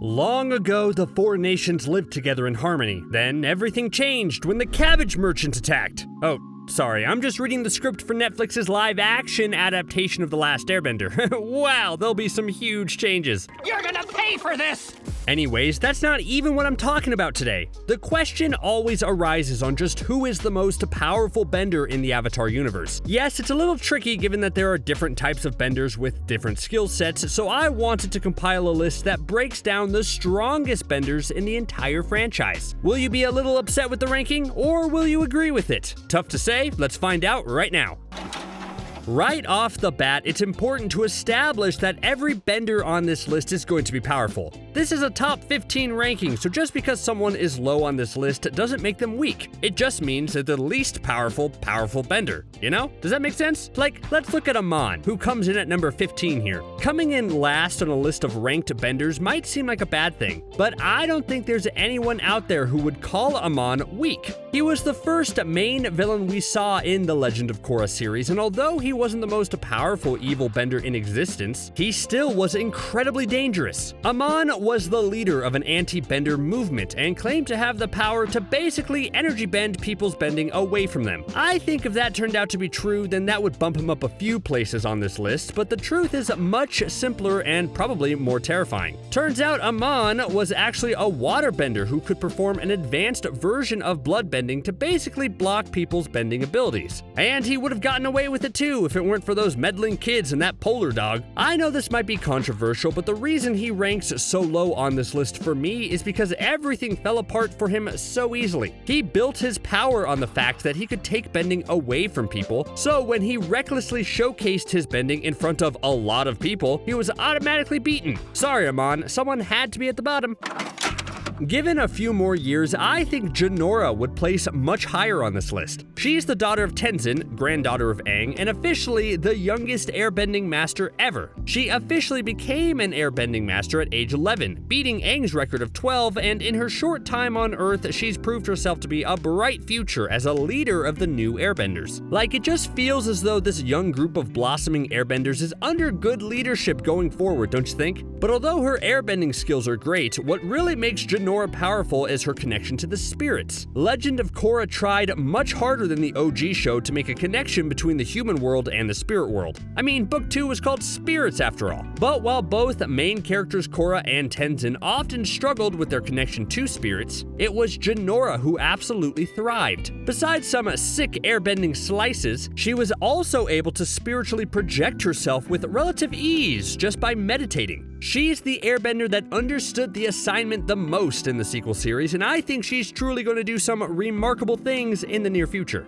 Long ago, the four nations lived together in harmony. Then everything changed when the cabbage merchants attacked. Oh, sorry, I'm just reading the script for Netflix's live-action adaptation of The Last Airbender. Wow, there'll be some huge changes. You're gonna pay for this! Anyways, that's not even what I'm talking about today. The question always arises on just who is the most powerful bender in the Avatar universe. Yes, it's a little tricky given that there are different types of benders with different skill sets, so I wanted to compile a list that breaks down the strongest benders in the entire franchise. Will you be a little upset with the ranking, or will you agree with it? Tough to say, let's find out right now. Right off the bat, it's important to establish that every bender on this list is going to be powerful. This is a top 15 ranking, so just because someone is low on this list doesn't make them weak. It just means they're the least powerful bender, you know? Does that make sense? Like, let's look at Amon, who comes in at number 15 here. Coming in last on a list of ranked benders might seem like a bad thing, but I don't think there's anyone out there who would call Amon weak. He was the first main villain we saw in the Legend of Korra series, and although he wasn't the most powerful evil bender in existence, he still was incredibly dangerous. Amon was the leader of an anti-bender movement and claimed to have the power to basically energy bend people's bending away from them. I think if that turned out to be true, then that would bump him up a few places on this list, but the truth is much simpler and probably more terrifying. Turns out Amon was actually a waterbender who could perform an advanced version of blood bending to basically block people's bending abilities. And he would have gotten away with it too if it weren't for those meddling kids and that polar dog. I know this might be controversial, but the reason he ranks so low on this list for me is because everything fell apart for him so easily. He built his power on the fact that he could take bending away from people, so when he recklessly showcased his bending in front of a lot of people, he was automatically beaten. Sorry, Amon, someone had to be at the bottom. Given a few more years, I think Jinora would place much higher on this list. She's the daughter of Tenzin, granddaughter of Aang, and officially the youngest airbending master ever. She officially became an airbending master at age 11, beating Aang's record of 12, and in her short time on Earth, she's proved herself to be a bright future as a leader of the new airbenders. Like, it just feels as though this young group of blossoming airbenders is under good leadership going forward, don't you think? But although her airbending skills are great, what really makes Jinora powerful is her connection to the spirits. Legend of Korra tried much harder than the OG show to make a connection between the human world and the spirit world. I mean, book 2 was called Spirits after all. But while both main characters Korra and Tenzin often struggled with their connection to spirits, it was Jinora who absolutely thrived. Besides some sick airbending slices, she was also able to spiritually project herself with relative ease just by meditating. She's the airbender that understood the assignment the most in the sequel series, and I think she's truly going to do some remarkable things in the near future.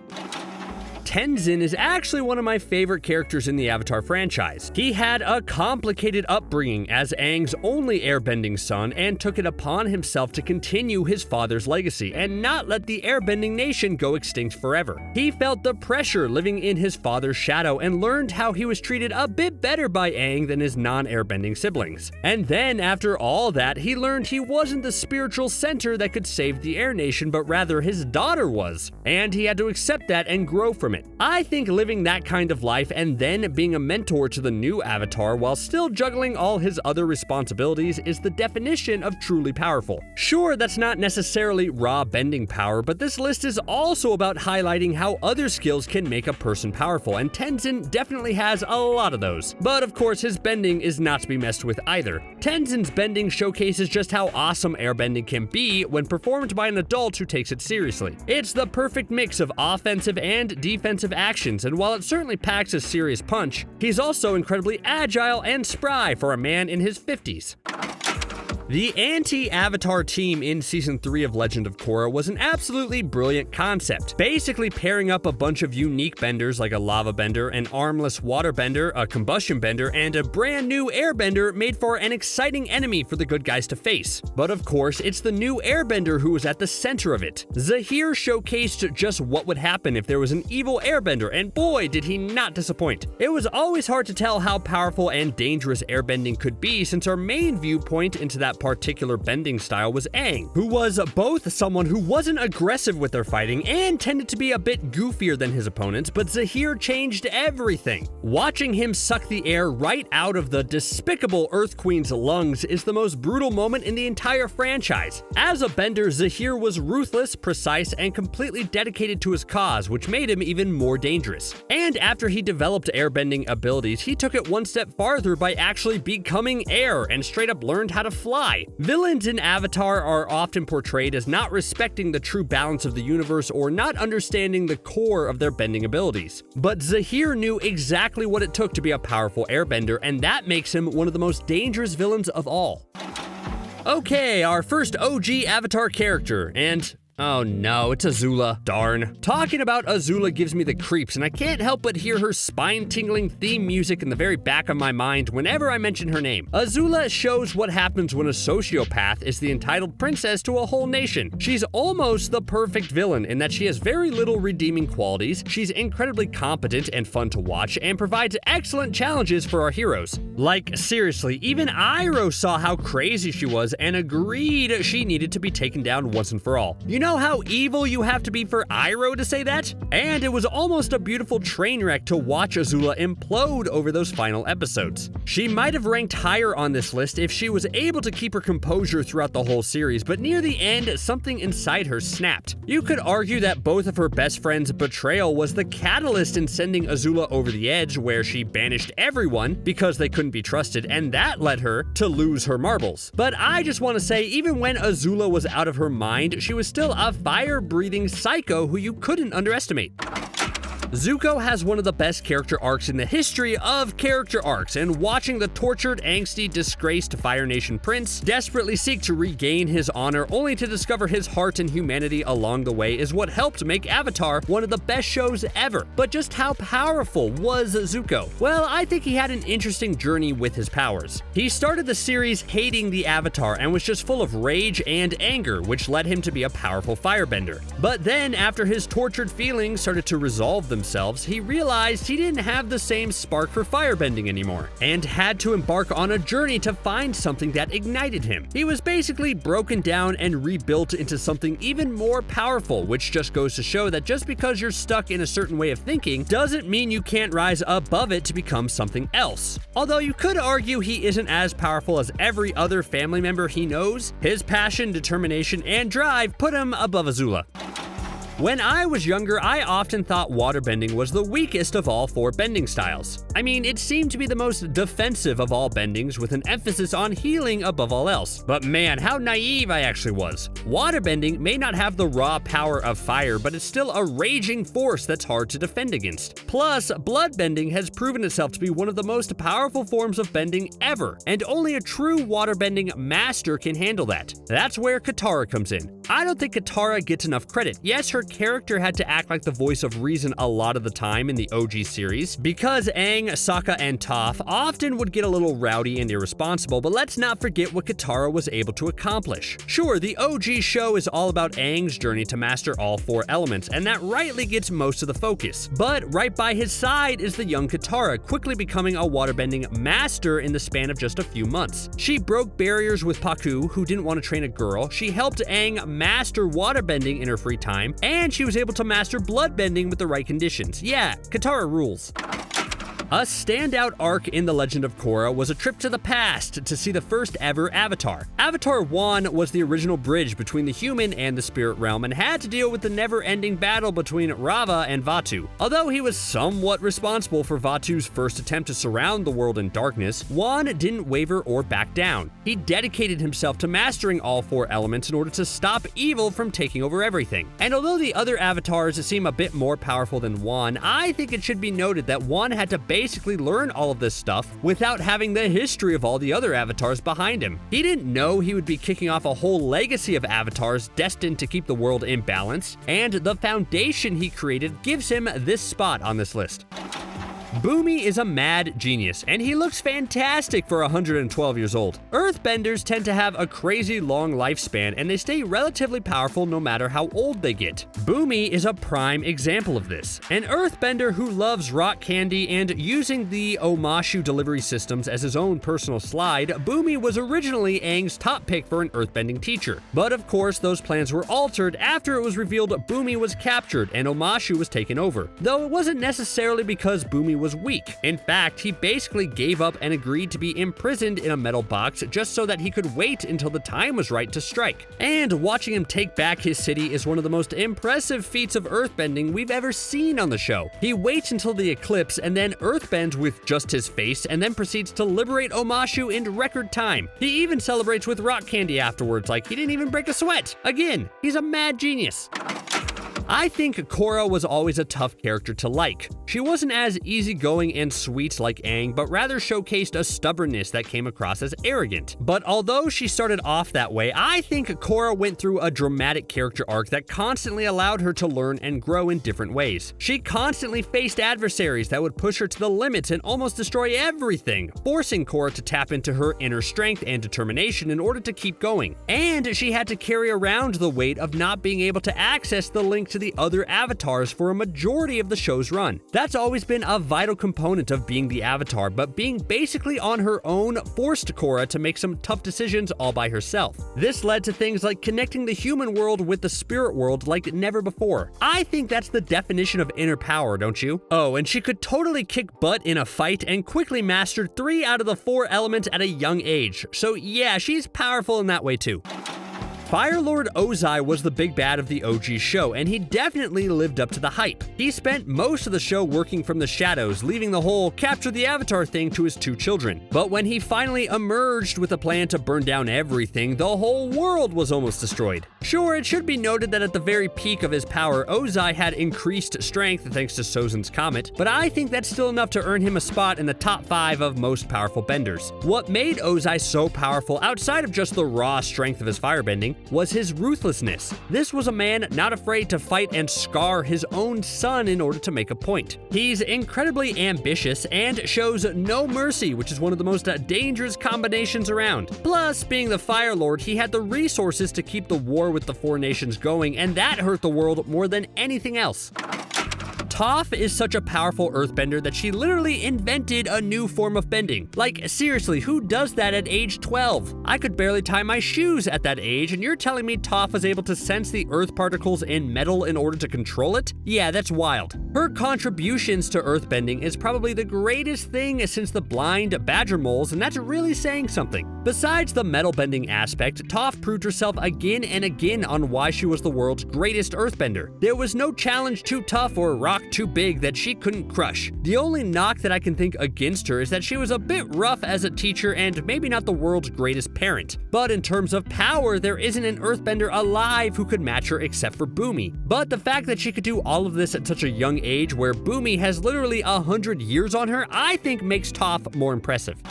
Tenzin is actually one of my favorite characters in the Avatar franchise. He had a complicated upbringing as Aang's only airbending son and took it upon himself to continue his father's legacy and not let the airbending nation go extinct forever. He felt the pressure living in his father's shadow and learned how he was treated a bit better by Aang than his non-airbending siblings. And then after all that, he learned he wasn't the spiritual center that could save the Air Nation, but rather his daughter was. And he had to accept that and grow from it. I think living that kind of life and then being a mentor to the new Avatar while still juggling all his other responsibilities is the definition of truly powerful. Sure, that's not necessarily raw bending power, but this list is also about highlighting how other skills can make a person powerful, and Tenzin definitely has a lot of those. But of course, his bending is not to be messed with either. Tenzin's bending showcases just how awesome airbending can be when performed by an adult who takes it seriously. It's the perfect mix of offensive and defensive actions, and while it certainly packs a serious punch, he's also incredibly agile and spry for a man in his 50s. The anti-Avatar team in Season 3 of Legend of Korra was an absolutely brilliant concept, basically pairing up a bunch of unique benders like a lava bender, an armless water bender, a combustion bender, and a brand new airbender made for an exciting enemy for the good guys to face. But of course, it's the new airbender who was at the center of it. Zaheer showcased just what would happen if there was an evil airbender, and boy did he not disappoint. It was always hard to tell how powerful and dangerous airbending could be since our main viewpoint into that that particular bending style was Aang, who was both someone who wasn't aggressive with their fighting and tended to be a bit goofier than his opponents, but Zaheer changed everything. Watching him suck the air right out of the despicable Earth Queen's lungs is the most brutal moment in the entire franchise. As a bender, Zaheer was ruthless, precise, and completely dedicated to his cause, which made him even more dangerous. And after he developed airbending abilities, he took it one step farther by actually becoming air and straight up learned how to fly. Villains in Avatar are often portrayed as not respecting the true balance of the universe or not understanding the core of their bending abilities. But Zaheer knew exactly what it took to be a powerful airbender, and that makes him one of the most dangerous villains of all. Okay, our first OG Avatar character, and oh no, it's Azula. Darn. Talking about Azula gives me the creeps, and I can't help but hear her spine-tingling theme music in the very back of my mind whenever I mention her name. Azula shows what happens when a sociopath is the entitled princess to a whole nation. She's almost the perfect villain in that she has very little redeeming qualities, she's incredibly competent and fun to watch, and provides excellent challenges for our heroes. Like, seriously, even Iroh saw how crazy she was and agreed she needed to be taken down once and for all. You know how evil you have to be for Iroh to say that? And it was almost a beautiful train wreck to watch Azula implode over those final episodes. She might have ranked higher on this list if she was able to keep her composure throughout the whole series, but near the end, something inside her snapped. You could argue that both of her best friends' betrayal was the catalyst in sending Azula over the edge, where she banished everyone because they couldn't be trusted, and that led her to lose her marbles. But I just want to say, even when Azula was out of her mind, she was still a fire-breathing psycho who you couldn't underestimate. Zuko has one of the best character arcs in the history of character arcs, and watching the tortured, angsty, disgraced Fire Nation prince desperately seek to regain his honor only to discover his heart and humanity along the way is what helped make Avatar one of the best shows ever. But just how powerful was Zuko? Well, I think he had an interesting journey with his powers. He started the series hating the Avatar and was just full of rage and anger, which led him to be a powerful firebender. But then, after his tortured feelings started to resolve themselves, he realized he didn't have the same spark for firebending anymore, and had to embark on a journey to find something that ignited him. He was basically broken down and rebuilt into something even more powerful, which just goes to show that just because you're stuck in a certain way of thinking doesn't mean you can't rise above it to become something else. Although you could argue he isn't as powerful as every other family member he knows, his passion, determination, and drive put him above Azula. When I was younger, I often thought waterbending was the weakest of all four bending styles. I mean, it seemed to be the most defensive of all bendings, with an emphasis on healing above all else. But man, how naive I actually was. Waterbending may not have the raw power of fire, but it's still a raging force that's hard to defend against. Plus, bloodbending has proven itself to be one of the most powerful forms of bending ever, and only a true waterbending master can handle that. That's where Katara comes in. I don't think Katara gets enough credit. Yes, her character had to act like the voice of reason a lot of the time in the OG series, because Aang, Sokka, and Toph often would get a little rowdy and irresponsible, but let's not forget what Katara was able to accomplish. Sure, the OG show is all about Aang's journey to master all four elements, and that rightly gets most of the focus. But right by his side is the young Katara, quickly becoming a waterbending master in the span of just a few months. She broke barriers with Pakku, who didn't want to train a girl, she helped Aang master waterbending in her free time, and she was able to master bloodbending with the right conditions. Yeah, Katara rules. A standout arc in The Legend of Korra was a trip to the past to see the first ever Avatar. Avatar 1 was the original bridge between the human and the spirit realm and had to deal with the never-ending battle between Rava and Vaatu. Although he was somewhat responsible for Vaatu's first attempt to surround the world in darkness, Wan didn't waver or back down. He dedicated himself to mastering all four elements in order to stop evil from taking over everything. And although the other avatars seem a bit more powerful than Wan, I think it should be noted that Wan had to basically learn all of this stuff without having the history of all the other avatars behind him. He didn't know he would be kicking off a whole legacy of avatars destined to keep the world in balance, and the foundation he created gives him this spot on this list. Bumi is a mad genius, and he looks fantastic for 112 years old. Earthbenders tend to have a crazy long lifespan, and they stay relatively powerful no matter how old they get. Bumi is a prime example of this. An earthbender who loves rock candy and using the Omashu delivery systems as his own personal slide, Bumi was originally Aang's top pick for an earthbending teacher. But of course, those plans were altered after it was revealed Bumi was captured and Omashu was taken over. Though it wasn't necessarily because Bumi was weak. In fact, he basically gave up and agreed to be imprisoned in a metal box just so that he could wait until the time was right to strike. And watching him take back his city is one of the most impressive feats of earthbending we've ever seen on the show. He waits until the eclipse and then earthbends with just his face and then proceeds to liberate Omashu in record time. He even celebrates with rock candy afterwards like he didn't even break a sweat. Again, he's a mad genius. I think Korra was always a tough character to like. She wasn't as easygoing and sweet like Aang, but rather showcased a stubbornness that came across as arrogant. But although she started off that way, I think Korra went through a dramatic character arc that constantly allowed her to learn and grow in different ways. She constantly faced adversaries that would push her to the limits and almost destroy everything, forcing Korra to tap into her inner strength and determination in order to keep going. And she had to carry around the weight of not being able to access the link to the other avatars for a majority of the show's run. That's always been a vital component of being the avatar, but being basically on her own forced Korra to make some tough decisions all by herself. This led to things like connecting the human world with the spirit world like never before. I think that's the definition of inner power, don't you? Oh, and she could totally kick butt in a fight and quickly mastered 3 out of the 4 elements at a young age. So yeah, she's powerful in that way too. Fire Lord Ozai was the big bad of the OG show, and he definitely lived up to the hype. He spent most of the show working from the shadows, leaving the whole capture the avatar thing to his 2 children. But when he finally emerged with a plan to burn down everything, the whole world was almost destroyed. Sure, it should be noted that at the very peak of his power, Ozai had increased strength thanks to Sozin's comet, but I think that's still enough to earn him a spot in the top 5 of most powerful benders. What made Ozai so powerful outside of just the raw strength of his firebending was his ruthlessness. This was a man not afraid to fight and scar his own son in order to make a point. He's incredibly ambitious and shows no mercy, which is one of the most dangerous combinations around. Plus, being the Fire Lord, he had the resources to keep the war with the 4 nations going, and that hurt the world more than anything else. Toph is such a powerful earthbender that she literally invented a new form of bending. Like, seriously, who does that at age 12? I could barely tie my shoes at that age, and you're telling me Toph was able to sense the earth particles in metal in order to control it? Yeah, that's wild. Her contributions to earthbending is probably the greatest thing since the blind badger moles, and that's really saying something. Besides the metal bending aspect, Toph proved herself again and again on why she was the world's greatest earthbender. There was no challenge too tough or rock too big that she couldn't crush. The only knock that I can think against her is that she was a bit rough as a teacher and maybe not the world's greatest parent. But in terms of power, there isn't an earthbender alive who could match her except for Bumi. But the fact that she could do all of this at such a young age where Bumi has literally 100 years on her, I think makes Toph more impressive.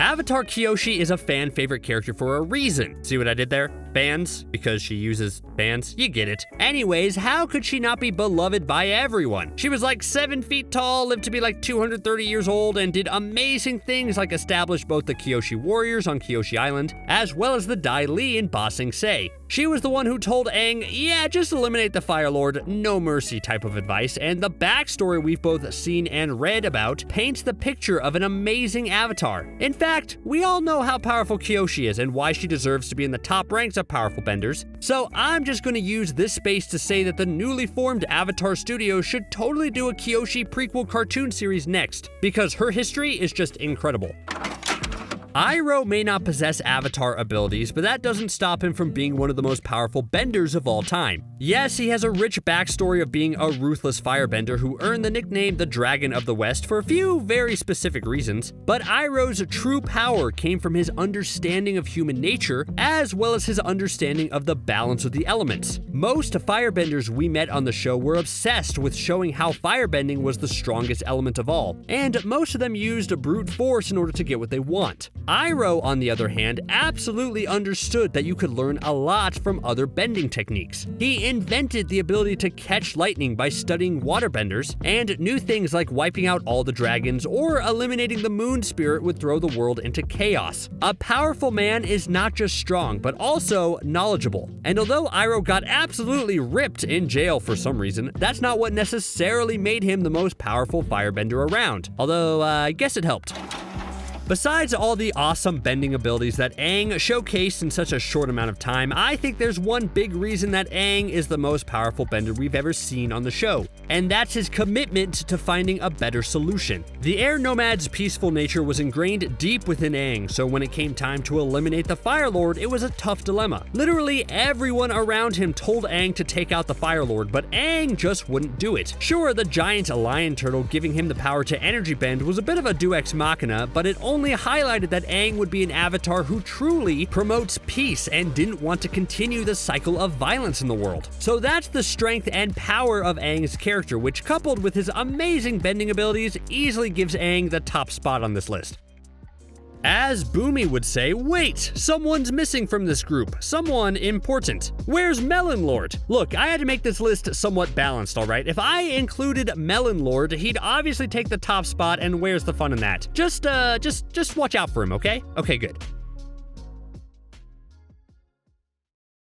Avatar Kyoshi is a fan favorite character for a reason. See what I did there? Fans? Because she uses fans? You get it. Anyways, how could she not be beloved by everyone? She was like 7 feet tall, lived to be like 230 years old, and did amazing things like establish both the Kyoshi warriors on Kyoshi Island, as well as the Dai Li in Ba Sing Se. She was the one who told Aang, yeah, just eliminate the Fire Lord, no mercy type of advice, and the backstory we've both seen and read about paints the picture of an amazing avatar. In fact, we all know how powerful Kyoshi is and why she deserves to be in the top ranks of powerful benders. So I'm just going to use this space to say that the newly formed Avatar Studio should totally do a Kyoshi prequel cartoon series next, because her history is just incredible. Iroh may not possess avatar abilities, but that doesn't stop him from being one of the most powerful benders of all time. Yes, he has a rich backstory of being a ruthless firebender who earned the nickname the Dragon of the West for a few very specific reasons, but Iroh's true power came from his understanding of human nature, as well as his understanding of the balance of the elements. Most firebenders we met on the show were obsessed with showing how firebending was the strongest element of all, and most of them used brute force in order to get what they want. Iroh, on the other hand, absolutely understood that you could learn a lot from other bending techniques. He invented the ability to catch lightning by studying waterbenders, and knew things like wiping out all the dragons or eliminating the moon spirit would throw the world into chaos. A powerful man is not just strong, but also knowledgeable. And although Iroh got absolutely ripped in jail for some reason, that's not what necessarily made him the most powerful firebender around. Although, I guess it helped. Besides all the awesome bending abilities that Aang showcased in such a short amount of time, I think there's one big reason that Aang is the most powerful bender we've ever seen on the show, and that's his commitment to finding a better solution. The Air Nomad's peaceful nature was ingrained deep within Aang, so when it came time to eliminate the Fire Lord, it was a tough dilemma. Literally everyone around him told Aang to take out the Fire Lord, but Aang just wouldn't do it. Sure, the giant lion turtle giving him the power to energy bend was a bit of a deus ex machina, but it only highlighted that Aang would be an avatar who truly promotes peace and didn't want to continue the cycle of violence in the world. So that's the strength and power of Aang's character, which coupled with his amazing bending abilities easily gives Aang the top spot on this list. As Bumi would say, wait, someone's missing from this group, someone important. Where's Melon Lord? Look, I had to make this list somewhat balanced, alright? If I included Melon Lord, he'd obviously take the top spot, and where's the fun in that? Just watch out for him, okay? Okay, good.